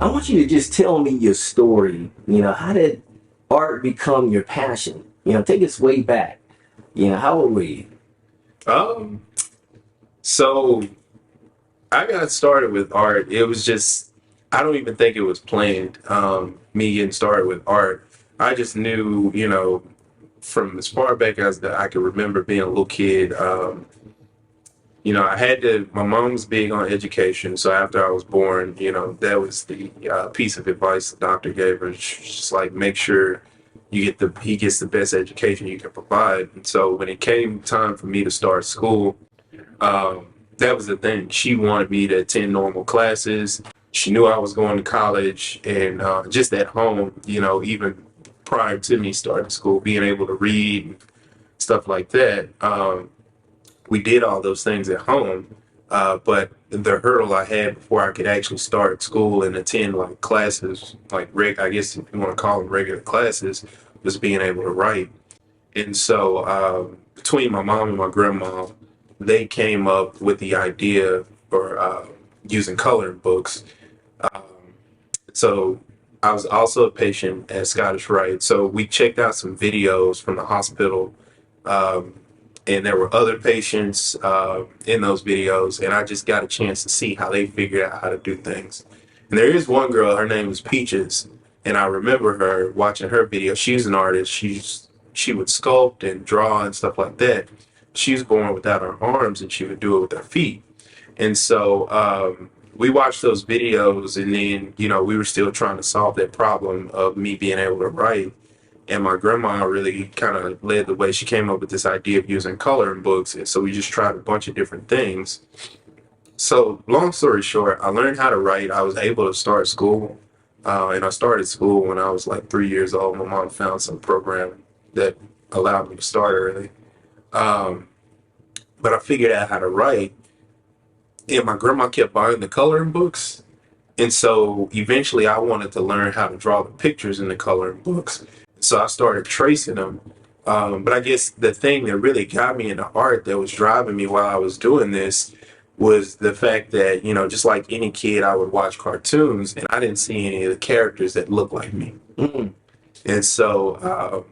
I want you to just tell me your story. How did art become your passion? Take us way back. How old were you? Um, so I got started with art. It was just, I don't even think it was planned. Me getting started with art. I just knew, from as far back as that I could remember being a little kid. I had to. My mom was big on education, so after I was born, that was the piece of advice the doctor gave her. Just like make sure he gets the best education you can provide. And so when it came time for me to start school, that was the thing. She wanted me to attend normal classes. She knew I was going to college, and just at home, even prior to me starting school, being able to read and stuff like that. We did all those things at home, but the hurdle I had before I could actually start school and attend like classes, like I guess if you want to call them regular classes, was being able to write. And so between my mom and my grandma, they came up with the idea for using coloring books. Um, so I was also a patient at Scottish Rite. So we checked out some videos from the hospital, um, and there were other patients in those videos, and I just got a chance to see how they figured out how to do things. And there is one girl, her name is Peaches, and I remember her watching her video. She's an artist. She would sculpt and draw and stuff like that. She was born without her arms, and she would do it with her feet. And so we watched those videos, and then we were still trying to solve that problem of me being able to write. And my grandma really kind of led the way. She came up with this idea of using coloring books, and so we just tried a bunch of different things. So long story short, I learned how to write. I was able to start school, and I started school when I was like 3 years old. My mom found some program that allowed me to start early. Um, but I figured out how to write, and my grandma kept buying the coloring books. And so eventually I wanted to learn how to draw the pictures in the coloring books. So I started tracing them. But I guess the thing that really got me into art that was driving me while I was doing this was the fact that, just like any kid, I would watch cartoons and I didn't see any of the characters that looked like me. Mm. And so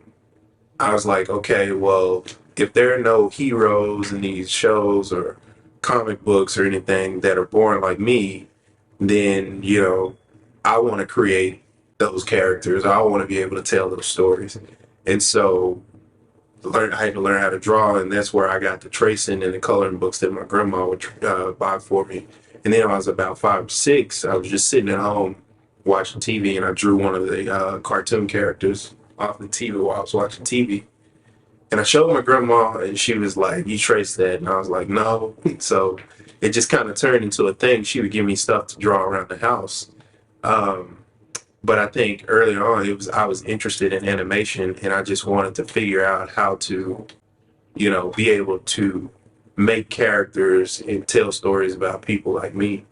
I was like, okay, well, if there are no heroes in these shows or comic books or anything that are born like me, then I want to create those characters. I want to be able to tell those stories. And so I had to learn how to draw, and that's where I got the tracing and the coloring books that my grandma would buy for me. And then when I was about 5 or 6, I was just sitting at home watching TV, and I drew one of the cartoon characters off the TV while I was watching TV. And I showed my grandma, and she was like, "You traced that?" And I was like, "No." So it just kind of turned into a thing. She would give me stuff to draw around the house. Um, but I think earlier on, I was interested in animation, and I just wanted to figure out how to, be able to make characters and tell stories about people like me.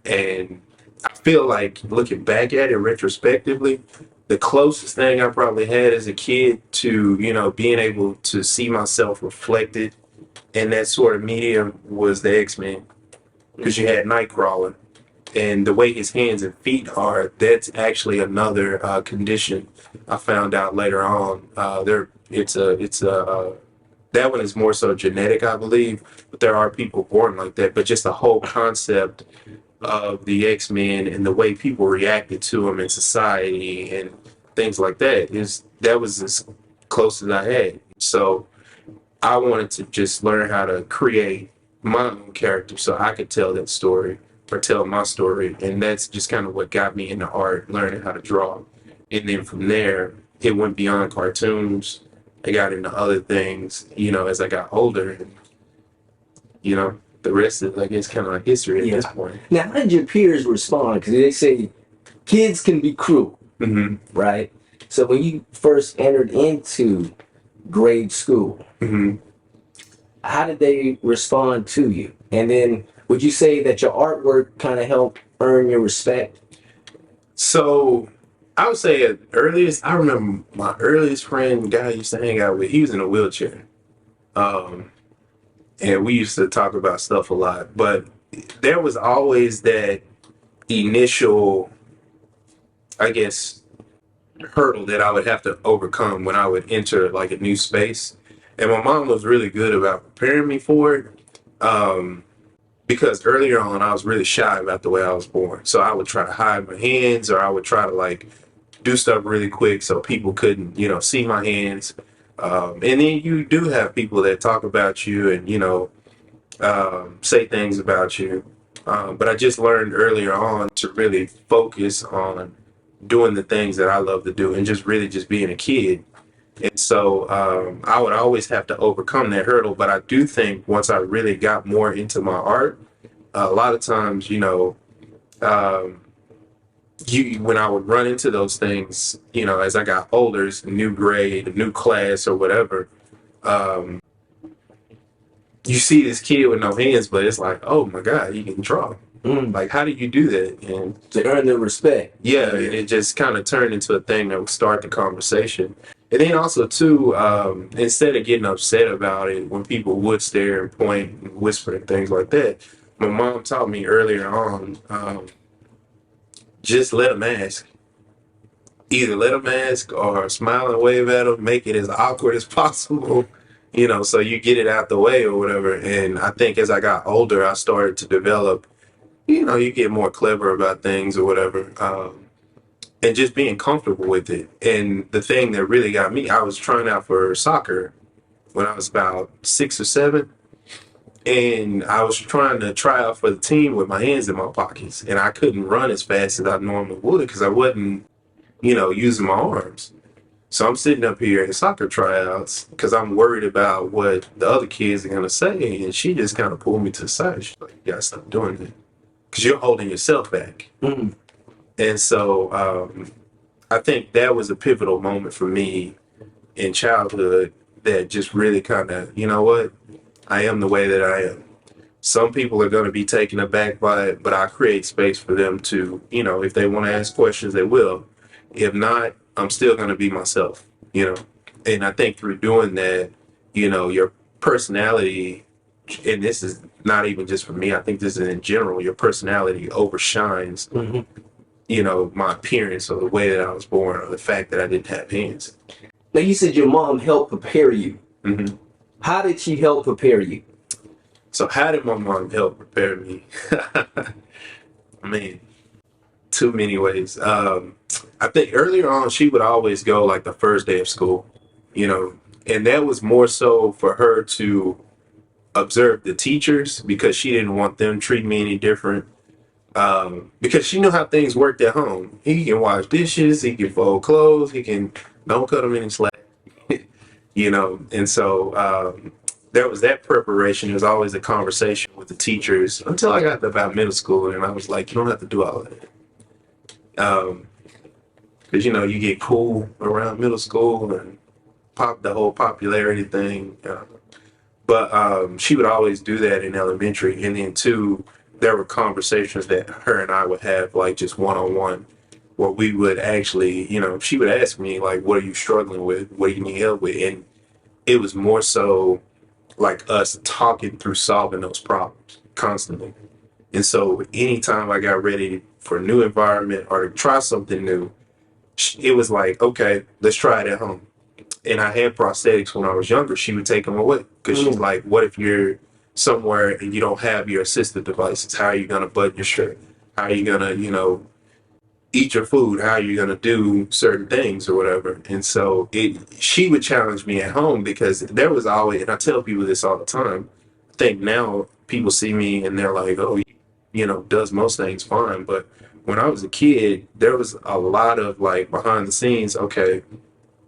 And I feel like looking back at it retrospectively, the closest thing I probably had as a kid to, being able to see myself reflected in that sort of medium was the X-Men. Because you had Nightcrawler. And the way his hands and feet are, that's actually another condition I found out later on. That one is more so genetic, I believe, but there are people born like that. But just the whole concept of the X-Men and the way people reacted to them in society and things like that was as close as I had. So I wanted to just learn how to create my own character so I could tell that story or tell my story. And that's just kind of what got me into art, learning how to draw. And then from there, it went beyond cartoons. I got into other things, as I got older. And, the rest is, I guess, kind of like history at this Yeah. point. Now, how did your peers respond? Because they say kids can be cruel, Hmm. right? So when you first entered into grade school, Hmm. how did they respond to you? And then would you say that your artwork kind of helped earn your respect? So I would say I remember my earliest friend, guy I used to hang out with, he was in a wheelchair. Um, and we used to talk about stuff a lot, but there was always that initial I guess, hurdle that I would have to overcome when I would enter like a new space. And my mom was really good about preparing me for it. Um, because earlier on I was really shy about the way I was born. So I would try to hide my hands, or I would try to like do stuff really quick so people couldn't, see my hands. And then you do have people that talk about you and, say things about you. But I just learned earlier on to really focus on doing the things that I love to do and just really just being a kid. And so I would always have to overcome that hurdle. But I do think once I really got more into my art, a lot of times, um, when I would run into those things, as I got older, it's a new grade, a new class, or whatever. Um, you see this kid with no hands, but it's like, oh my God, he can draw. Like, how do you do that? And To earn the respect. yeah, and it just kind of turned into a thing that would start the conversation. And then also too, instead of getting upset about it when people would stare and point and whisper and things like that, my mom taught me earlier on, just let them ask. Either let them ask or smile and wave at them, make it as awkward as possible, so you get it out the way or whatever. And I think as I got older, I started to develop, you get more clever about things or whatever. And just being comfortable with it. And the thing that really got me, I was trying out for soccer when I was about 6 or 7. And I was trying to try out for the team with my hands in my pockets. And I couldn't run as fast as I normally would because I wasn't, using my arms. So I'm sitting up here in soccer tryouts because I'm worried about what the other kids are going to say. And she just kind of pulled me to the side. She's like, you got to stop doing that because you're holding yourself back. Mm. And so I think that was a pivotal moment for me in childhood that just really kind of, you know what, I am the way that I am. Some people are going to be taken aback by it, but I create space for them to, if they want to ask questions, they will. If not, I'm still going to be myself. And I think through doing that, your personality, and this is not even just for me, I think this is in general, your personality overshines Mm-hmm. My appearance or the way that I was born or the fact that I didn't have hands. Now, you said your mom helped prepare you. Mm-hmm. How did she help prepare you? So how did my mom help prepare me? Man, too many ways. I think earlier on she would always go like the first day of school, and that was more so for her to observe the teachers because she didn't want them treating me any different. Because she knew how things worked at home. He can wash dishes, he can fold clothes, he can don't cut them any slack, And so there was that preparation. There was always a conversation with the teachers until I got to about middle school, and I was like, you don't have to do all of that. Because you get cool around middle school and the whole popularity thing. But she would always do that in elementary, and then too, there were conversations that her and I would have, like just one-on-one, where we would actually, she would ask me like, "What are you struggling with? What do you need help with?" And it was more so like us talking through solving those problems constantly. And so anytime I got ready for a new environment or to try something new, it was like, okay, let's try it at home. And I had prosthetics when I was younger. She would take them away because she's like, what if you're somewhere and you don't have your assistive devices? How are you going to button your shirt? How are you going to, eat your food? How are you going to do certain things or whatever? And so she would challenge me at home because there was always, and I tell people this all the time, I think now people see me and they're like, oh, does most things fine. But when I was a kid, there was a lot of like behind the scenes, okay,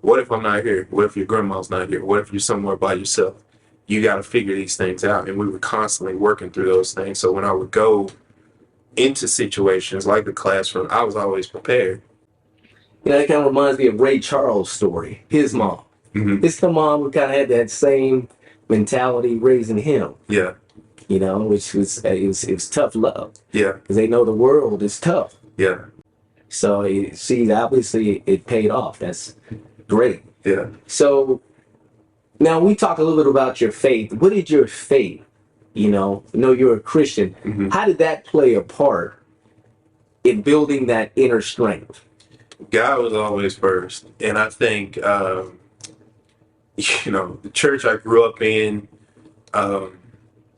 what if I'm not here? What if your grandma's not here? What if you're somewhere by yourself? You got to figure these things out. And we were constantly working through those things. So when I would go into situations like the classroom, I was always prepared. That kind of reminds me of Ray Charles' story. His mom. Mm-hmm. His mom kind of had that same mentality raising him. Yeah. Which was it was tough love. Yeah. Because they know the world is tough. Yeah. So obviously it paid off. That's great. Yeah. So now we talk a little bit about your faith. What did your faith, I know you're a Christian. Mm-hmm. How did that play a part in building that inner strength? God was always first. And I think, the church I grew up in, um,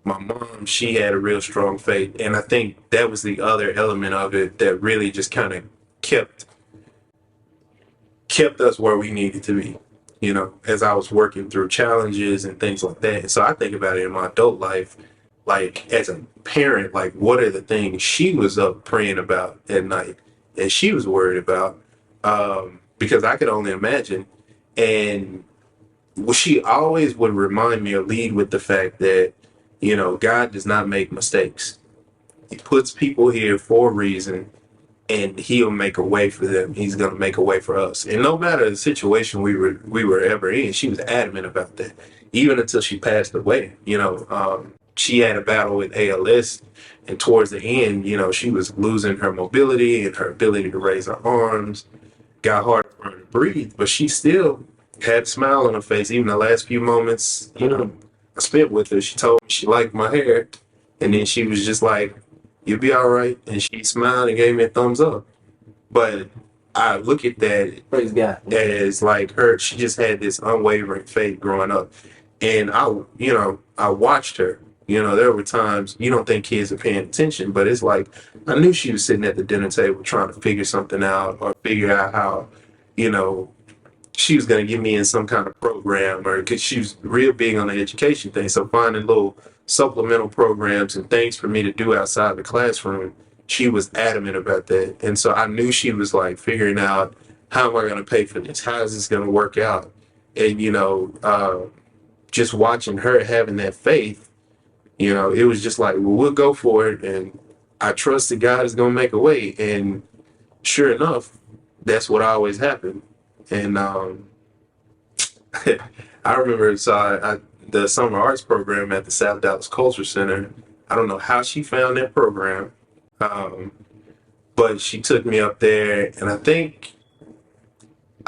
my mom, she had a real strong faith. And I think that was the other element of it that really just kind of kept kept us where we needed to be, as I was working through challenges and things like that. And so I think about it in my adult life, like as a parent, like what are the things she was up praying about at night and she was worried about? Because I could only imagine. And she always would remind me or lead with the fact that, God does not make mistakes. He puts people here for a reason and he'll make a way for them. He's gonna make a way for us. And no matter the situation we were ever in, she was adamant about that. Even until she passed away. She had a battle with ALS, and towards the end, she was losing her mobility and her ability to raise her arms. Got harder for her to breathe, but she still had a smile on her face. Even the last few moments, I spent with her. She told me she liked my hair, and then she was just like, "You'll be all right," and she smiled and gave me a thumbs up. But I look at that Praise God. as like her. She just had this unwavering faith growing up, and I watched her. There were times you don't think kids are paying attention, but it's like I knew she was sitting at the dinner table trying to figure something out or figure out how, you know, she was going to get me in some kind of program, or because she was real big on the education thing. So finding little supplemental programs and things for me to do outside the classroom, she was adamant about that. And so I knew she was like figuring out, how am I going to pay for this? How is this going to work out? And, just watching her having that faith, it was just like, well, we'll go for it. And I trust that God is going to make a way. And sure enough, that's what always happened. And I remember, the summer arts program at the South Dallas Culture Center. I don't know how she found that program, um, but she took me up there, and I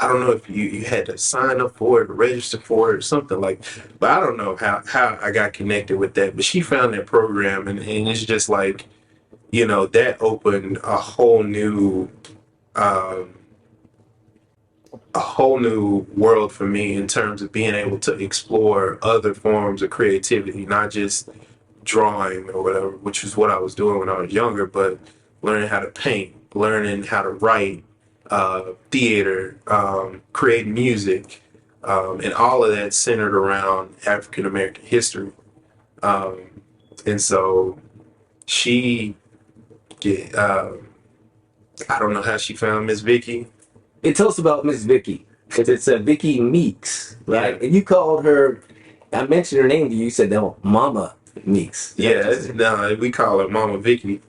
don't know if you had to sign up for it or register for it or something like, but I don't know how I got connected with that. But she found that program, and it's just like, that opened um, a whole new world for me in terms of being able to explore other forms of creativity, not just drawing or whatever, which is what I was doing when I was younger, but learning how to paint, learning how to write, theater, create music, and all of that centered around African American history. Um, and so she, yeah, I don't know how she found Miss Vicky. Tell us about Miss Vicky. It's Vicky Meeks, right? Yeah. And you called her. I mentioned her name to you. You said, "No, Mama Meeks." Yeah, no, we call her Mama Vicky.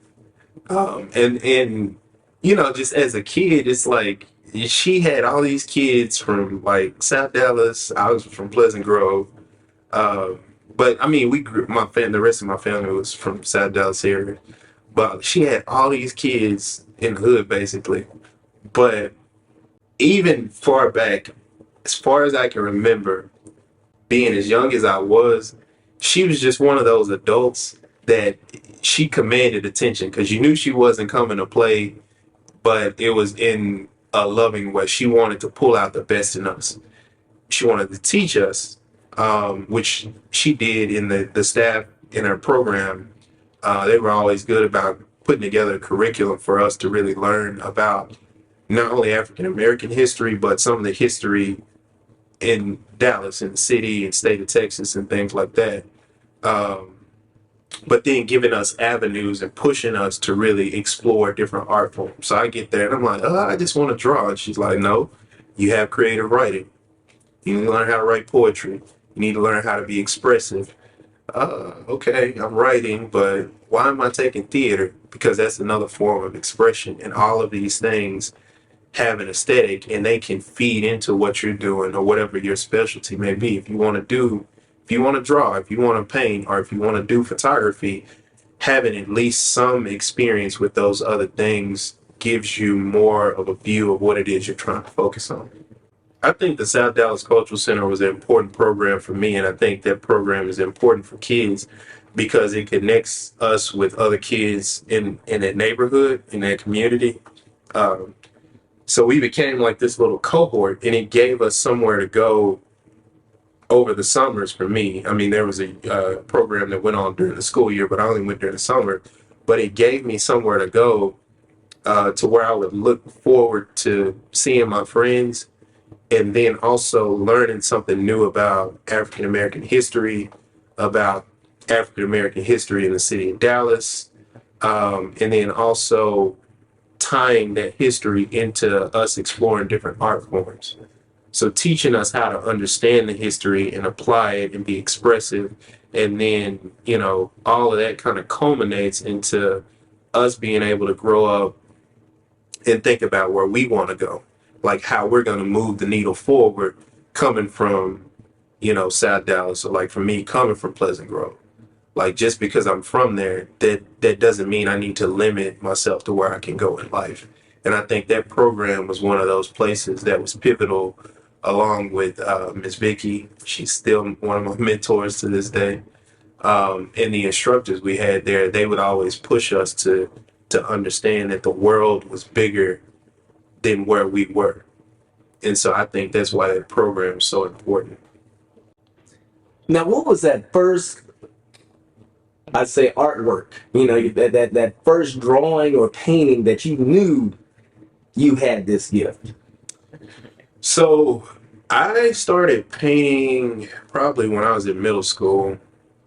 And just as a kid, it's like she had all these kids from like South Dallas. I was from Pleasant Grove. Um, but I mean, we grew the rest of my family was from South Dallas area. But she had all these kids in the hood basically. But even far back, as far as I can remember, being as young as I was, she was just one of those adults that she commanded attention because you knew she wasn't coming to play, but it was in a loving way. She wanted to pull out the best in us. She wanted to teach us, which she did in the staff in her program. They were always good about putting together a curriculum for us to really learn about not only African American history, but some of the history in Dallas, in the city and state of Texas, and things like that. Um, but then giving us avenues and pushing us to really explore different art forms. So I get there and I'm like, oh, I just want to draw. And she's like, no, you have creative writing. You need to learn how to write poetry. You need to learn how to be expressive. Okay, I'm writing, but why am I taking theater? Because that's another form of expression. And all of these things have an aesthetic and they can feed into what you're doing or whatever your specialty may be. If you want to draw, if you want to paint, or if you want to do photography, having at least some experience with those other things gives you more of a view of what it is you're trying to focus on. I think the South Dallas Cultural Center was an important program for me, and I think that program is important for kids because it connects us with other kids in that neighborhood, in that community. Um, So we became like this little cohort, and it gave us somewhere to go over the summers for me. I mean, there was a program that went on during the school year, but I only went during the summer. But it gave me somewhere to go to where I would look forward to seeing my friends and then also learning something new about African American history, about African American history in the city of Dallas, and then also tying that history into us exploring different art forms. So teaching us how to understand the history and apply it and be expressive. And then, all of that kind of culminates into us being able to grow up and think about where we want to go, like how we're going to move the needle forward coming from, South Dallas. So like for me, coming from Pleasant Grove, like just because I'm from there, that doesn't mean I need to limit myself to where I can go in life. And I think that program was one of those places that was pivotal, along with Miss Vicky. She's still one of my mentors to this day. And the instructors we had there, they would always push us to understand that the world was bigger than where we were. And so I think that's why that program is so important. Now, what was that first, I'd say, artwork? That first drawing or painting that you knew you had this gift? So I started painting probably when I was in middle school,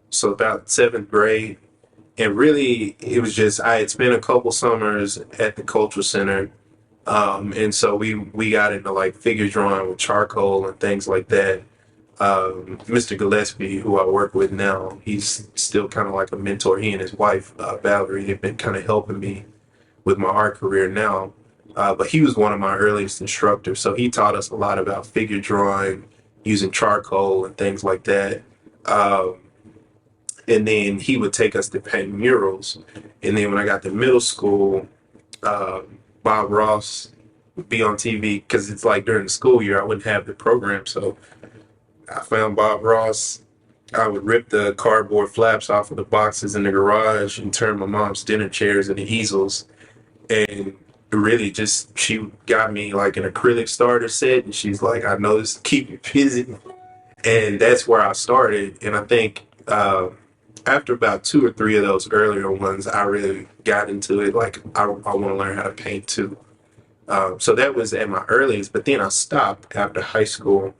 so about seventh grade. And really, it was just I had spent a couple summers at the cultural center, and so we got into like figure drawing with charcoal and things like that. Mr. Gillespie, who I work with now, he's still kind of like a mentor. He and his wife Valerie have been kind of helping me with my art career now. But he was one of my earliest instructors, so he taught us a lot about figure drawing, using charcoal and things like that. Um, and then he would take us to paint murals. And then when I got to middle school, uh, Bob Ross would be on TV because it's like during the school year I wouldn't have the program, so I found Bob Ross. I would rip the cardboard flaps off of the boxes in the garage and turn my mom's dinner chairs into easels. And really just, she got me like an acrylic starter set, and she's like, I know this will keep you busy. And that's where I started. And I think after about two or three of those earlier ones, I really got into it. Like, I want to learn how to paint too. So that was at my earliest, but then I stopped after high school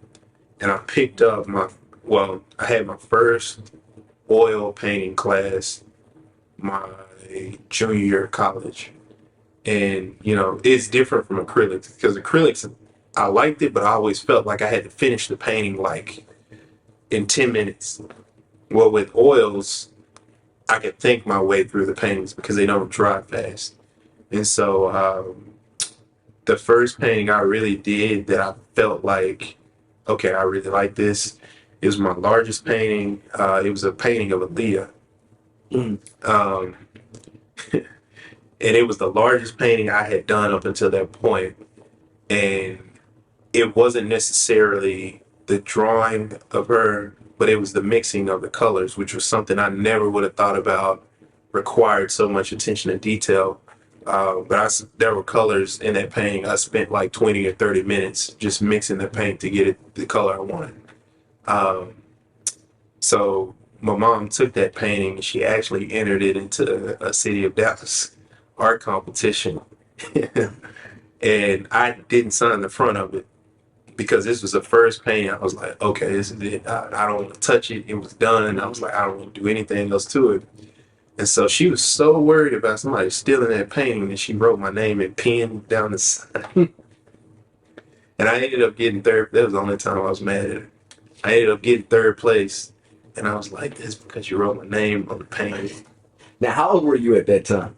and I picked up I had my first oil painting class my junior year of college. And, it's different from acrylics because acrylics, I liked it, but I always felt like I had to finish the painting like in 10 minutes. Well, with oils, I could think my way through the paintings because they don't dry fast. And so the first painting I really did that I felt like, okay, I really like this, it was my largest painting. It was a painting of Aaliyah. Mm. Um, and it was the largest painting I had done up until that point. And it wasn't necessarily the drawing of her, but it was the mixing of the colors, which was something I never would have thought about required so much attention to detail. There were colors in that painting. I spent like 20 or 30 minutes just mixing the paint to get it the color I wanted. Um, so my mom took that painting and she actually entered it into a City of Dallas art competition. And I didn't sign the front of it because this was the first painting. I was like, okay, this is it. I don't want to touch it. It was done. I was like, I don't want to do anything else to it. And so she was so worried about somebody stealing that painting that she wrote my name in pen down the side. And I ended up getting third. That was the only time I was mad at her. I ended up getting third place. And I was like, that's because you wrote my name on the painting. Now, how old were you at that time?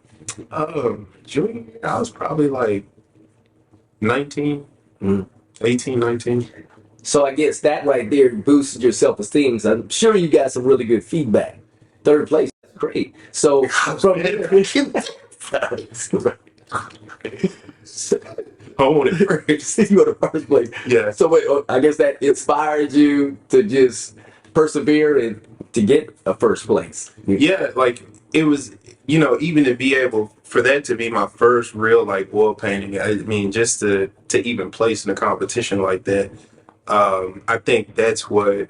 Junior, I was probably like 19, Mm. 18, 19. So I guess that right there boosted your self-esteem. So I'm sure you got some really good feedback. Third place, that's great. So from I wanted first. you were the first place. Yeah. So wait, I guess that inspired you to just persevere and to get a first place. Yeah, like it was, you know, even to be able for that to be my first real like oil painting. I mean, just to even place in a competition like that, I think that's what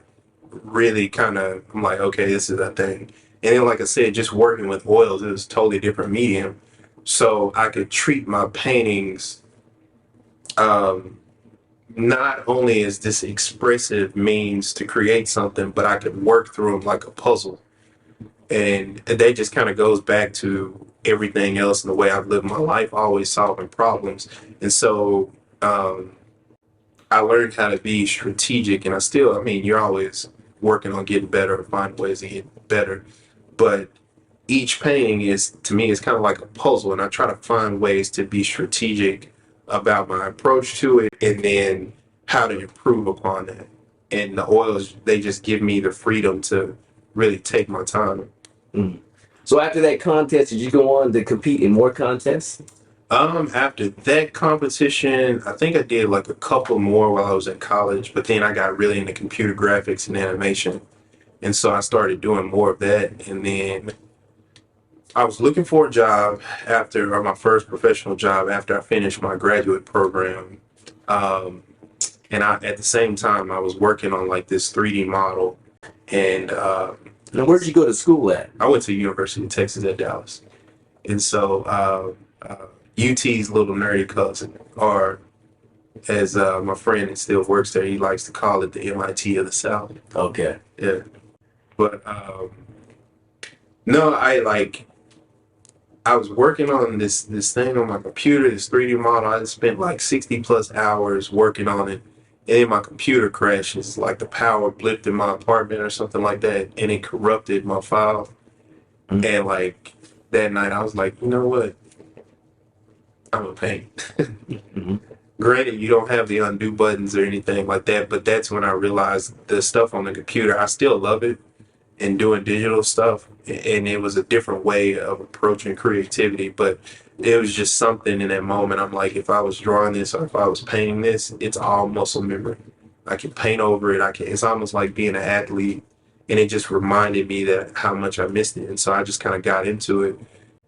really kind of I'm like, okay, this is a thing. And then, like I said, just working with oils, it was a totally different medium, so I could treat my paintings um, not only as this expressive means to create something, but I could work through them like a puzzle. And that just kind of goes back to everything else in the way I've lived my life, always solving problems. And so I learned how to be strategic, and I mean, you're always working on getting better or finding ways to get better. But each painting is, to me, is kind of like a puzzle, and I try to find ways to be strategic about my approach to it and then how to improve upon that. And the oils, they just give me the freedom to really take my time. Mm. So after that contest, did you go on to compete in more contests? After that competition, I think I did like a couple more while I was in college, but then I got really into computer graphics and animation. And so I started doing more of that. And then I was looking for a job after, or my first professional job after I finished my graduate program. Um, and at the same time, I was working on like this 3D model. And Now, where did you go to school at? I went to the University of Texas at Dallas. And so UT's little nerdy cousin, or as my friend that still works there, he likes to call it the MIT of the South. Okay. Yeah. But no, I was working on this thing on my computer, this 3D model. I spent like 60 plus hours working on it. And then my computer crashes, like the power blipped in my apartment or something like that, and it corrupted my file. Mm-hmm. And like that night, I was like, you know what? I'm a paint. Mm-hmm. Granted, you don't have the undo buttons or anything like that, but that's when I realized the stuff on the computer, I still love it and doing digital stuff. And it was a different way of approaching creativity, but it was just something in that moment. I'm like, if I was drawing this or if I was painting this, it's all muscle memory. I can paint over it. It's almost like being an athlete. And it just reminded me that how much I missed it. And so I just kind of got into it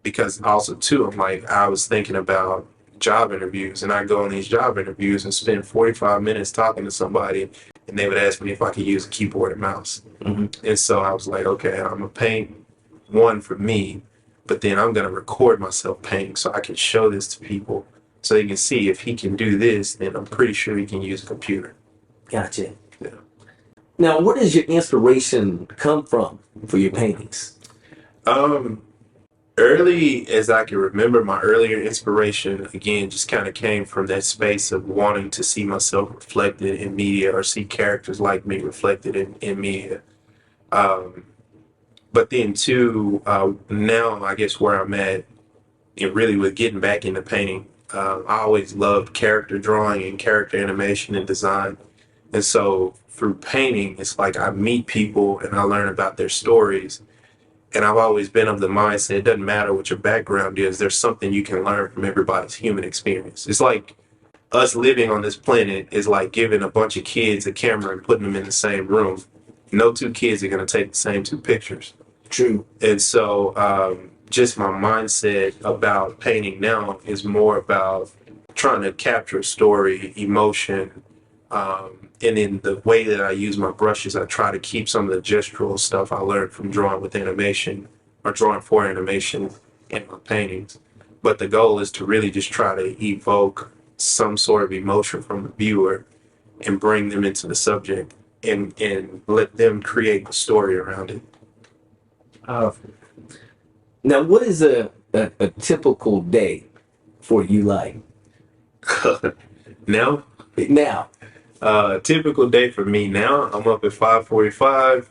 because also too, I'm like, I was thinking about job interviews, and I go on these job interviews and spend 45 minutes talking to somebody, and they would ask me if I could use a keyboard and mouse. Mm-hmm. And so I was like, okay, I'm gonna paint one for me, but then I'm gonna record myself painting so I can show this to people so they can see if he can do this, then I'm pretty sure he can use a computer. Gotcha. Yeah. Now, where does your inspiration come from for your paintings? Early as I can remember, my earlier inspiration, again, just kind of came from that space of wanting to see myself reflected in media or see characters like me reflected in media. But then, too, now I guess where I'm at, and really with getting back into painting, I always loved character drawing and character animation and design. And so through painting, it's like I meet people and I learn about their stories. And I've always been of the mindset, it doesn't matter what your background is, there's something you can learn from everybody's human experience. It's like us living on this planet is like giving a bunch of kids a camera and putting them in the same room. No two kids are going to take the same two pictures. True. And so just my mindset about painting now is more about trying to capture a story, emotion, and in the way that I use my brushes, I try to keep some of the gestural stuff I learned from drawing with animation or drawing for animation in my paintings. But the goal is to really just try to evoke some sort of emotion from the viewer and bring them into the subject and let them create the story around it. Now, what is a typical day for you like? Now? Now. Typical day for me now, I'm up at 5:45.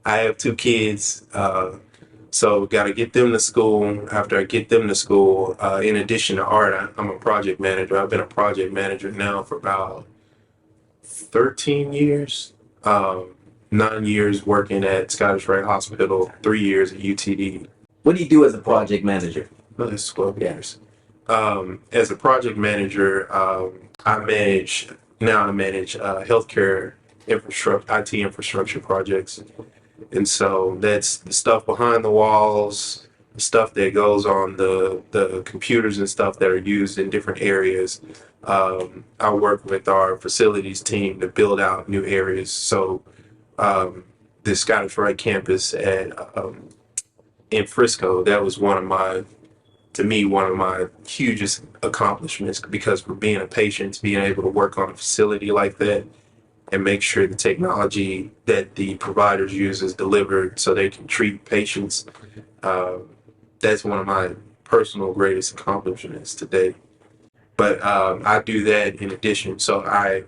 I have two kids, so got to get them to school. After I get them to school, in addition to art, I'm a project manager. I've been a project manager now for about 13 years. 9 years working at Scottish Rite Hospital, 3 years at UTD. What do you do as a project manager? No, that's 12 years. As a project manager, I manage healthcare infrastructure, IT infrastructure projects. And so that's the stuff behind the walls, stuff that goes on the computers and stuff that are used in different areas. I work with our facilities team to build out new areas. So the Scottish Rite campus at in Frisco, that was one of my hugest accomplishments because for being a patient, being able to work on a facility like that and make sure the technology that the providers use is delivered so they can treat patients. Uh, that's one of my personal greatest accomplishments today. But I do that in addition. So I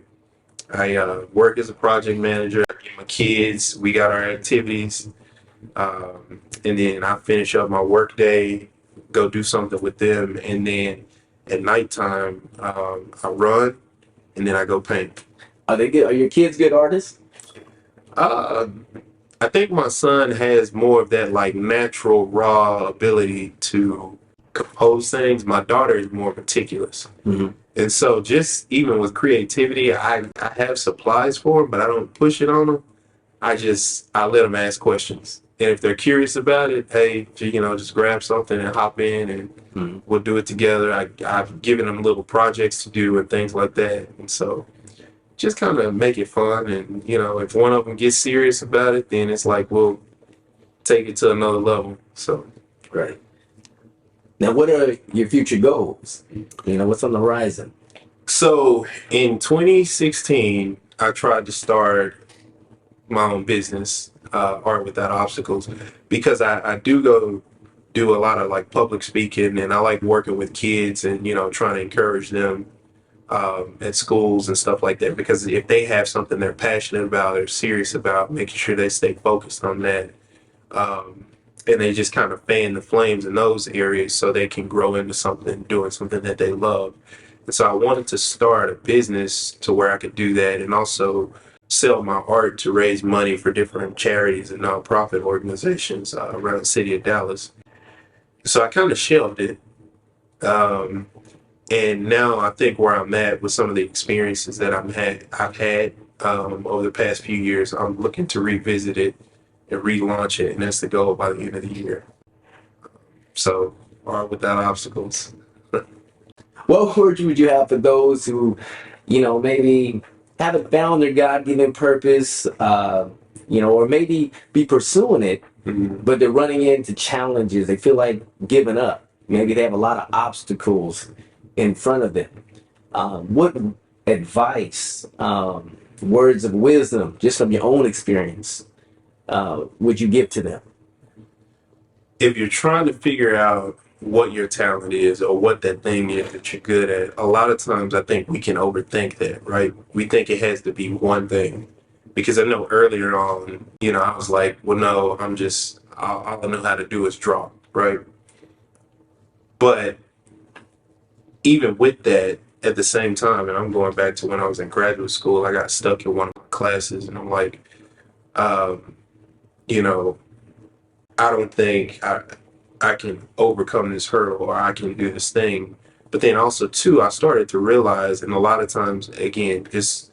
work as a project manager. I get my kids. We got our activities, and then I finish up my work day, go do something with them, and then at nighttime I run, and then I go paint. Are they good? Are your kids good artists? Uh, I think my son has more of that like natural raw ability to compose things. My daughter is more meticulous. Mm-hmm. And so just even with creativity, I have supplies for them, but I don't push it on them. I let them ask questions. And if they're curious about it, hey, just grab something and hop in and Mm-hmm. we'll do it together. I've given them little projects to do and things like that. And so just kind of make it fun. And, if one of them gets serious about it, then it's like, we'll take it to another level. So, Right. Now, what are your future goals? What's on the horizon? so in 2016, I tried to start my own business, Art Without Obstacles, because I do a lot of like public speaking and I like working with kids and, trying to encourage them at schools and stuff like that. Because if they have something they're passionate about or serious about, making sure they stay focused on that. Um, and they just kind of fan the flames in those areas so they can grow into something, doing something that they love. And so I wanted to start a business to where I could do that and also sell my art to raise money for different charities and nonprofit organizations around the city of Dallas. So I kind of shelved it. Um, and now I think where I'm at with some of the experiences that I've had over the past few years, I'm looking to revisit it and relaunch it, and that's the goal by the end of the year. So, Art Without Obstacles. What words would you have for those who, maybe haven't found their God-given purpose, or maybe be pursuing it, Mhm. but they're running into challenges. They feel like giving up. Maybe they have a lot of obstacles in front of them. What advice, words of wisdom, just from your own experience, would you give to them? If you're trying to figure out what your talent is or what that thing is that you're good at, a lot of times I think we can overthink that, right? We think it has to be one thing. Because I know earlier on, I was like, well, no, all I know how to do is draw, right? But even with that, at the same time, and I'm going back to when I was in graduate school, I got stuck in one of my classes and I'm like, um, you know, I don't think I can overcome this hurdle or I can do this thing. But then also too, I started to realize, and a lot of times, again, just,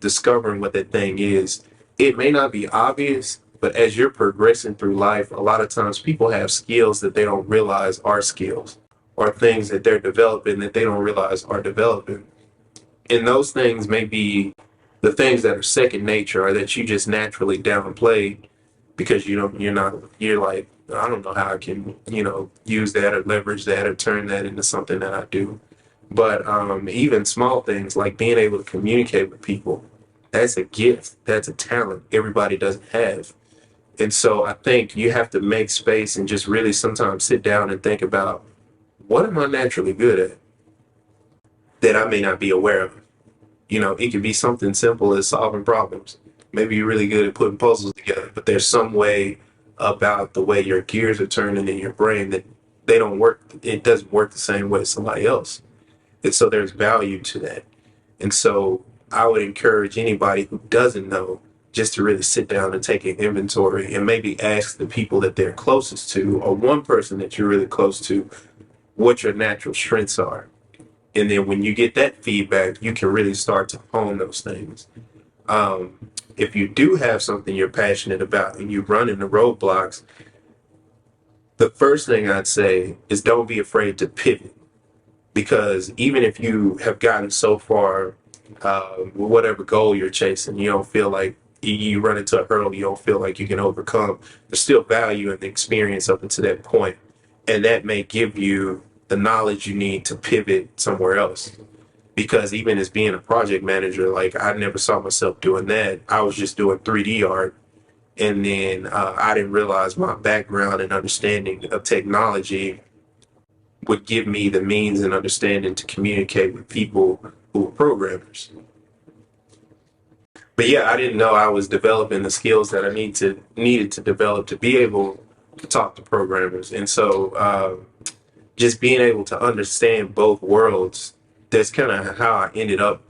discovering what that thing is, it may not be obvious, but as you're progressing through life, a lot of times people have skills that they don't realize are skills or things that they're developing that they don't realize are developing. And those things may be the things that are second nature or that you just naturally downplay because you're like, I don't know how I can, use that or leverage that or turn that into something that I do. But even small things like being able to communicate with people, that's a gift. That's a talent everybody doesn't have. And so I think you have to make space and just really sometimes sit down and think about what am I naturally good at that I may not be aware of. It could be something simple as solving problems. Maybe you're really good at putting puzzles together, but there's some way about the way your gears are turning in your brain that they don't work. It doesn't work the same way as somebody else. And so there's value to that. And so I would encourage anybody who doesn't know just to really sit down and take an inventory and maybe ask the people that they're closest to or one person that you're really close to what your natural strengths are. And then when you get that feedback, you can really start to hone those things. If you do have something you're passionate about and you run into roadblocks, The first thing I'd say is don't be afraid to pivot, because even if you have gotten so far with whatever goal you're chasing, you don't feel like you run into a hurdle you don't feel like you can overcome. There's still value in the experience up until that point, and that may give you the knowledge you need to pivot somewhere else. Because even as being a project manager, like I never saw myself doing that. I was just doing 3D art, and then I didn't realize my background and understanding of technology would give me the means and understanding to communicate with people who were programmers. But yeah, I didn't know I was developing the skills that I needed to develop to be able to talk to programmers. And so just being able to understand both worlds, that's kind of how I ended up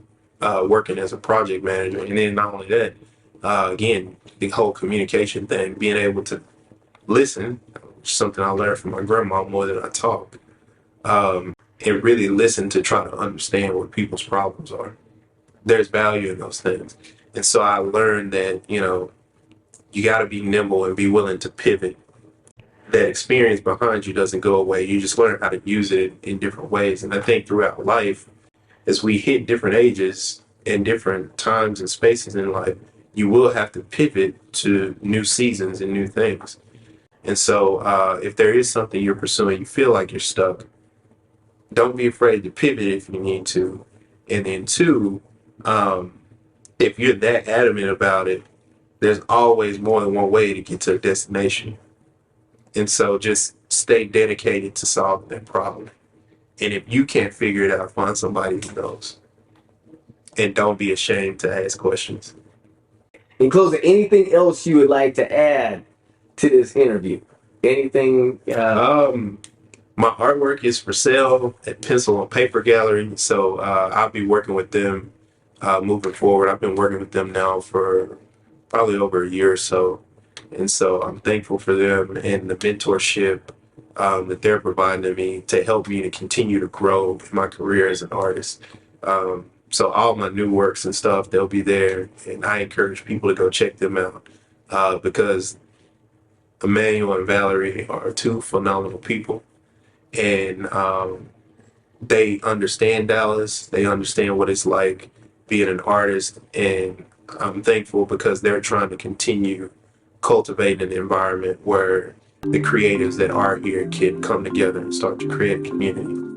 working as a project manager. And then not only that, again, the whole communication thing, being able to listen, something I learned from my grandma more than I talk, and really listen to try to understand what people's problems are. There's value in those things. And so I learned that, you got to be nimble and be willing to pivot. That experience behind you doesn't go away. You just learn how to use it in different ways. And I think throughout life, as we hit different ages and different times and spaces in life, you will have to pivot to new seasons and new things. And so if there is something you're pursuing, you feel like you're stuck, don't be afraid to pivot if you need to. And then two, if you're that adamant about it, there's always more than one way to get to a destination. And so just stay dedicated to solving that problem. And if you can't figure it out, find somebody who knows. And don't be ashamed to ask questions. In closing, anything else you would like to add to this interview? Anything? My artwork is for sale at Pencil on Paper Gallery. So I'll be working with them moving forward. I've been working with them now for probably over a year or so. And so I'm thankful for them and the mentorship that they're providing to me to help me to continue to grow in my career as an artist. So all my new works and stuff, they'll be there. And I encourage people to go check them out because Emmanuel and Valerie are two phenomenal people. And they understand Dallas. They understand what it's like being an artist. And I'm thankful because they're trying to continue cultivating an environment where the creatives that are here can come together and start to create a community.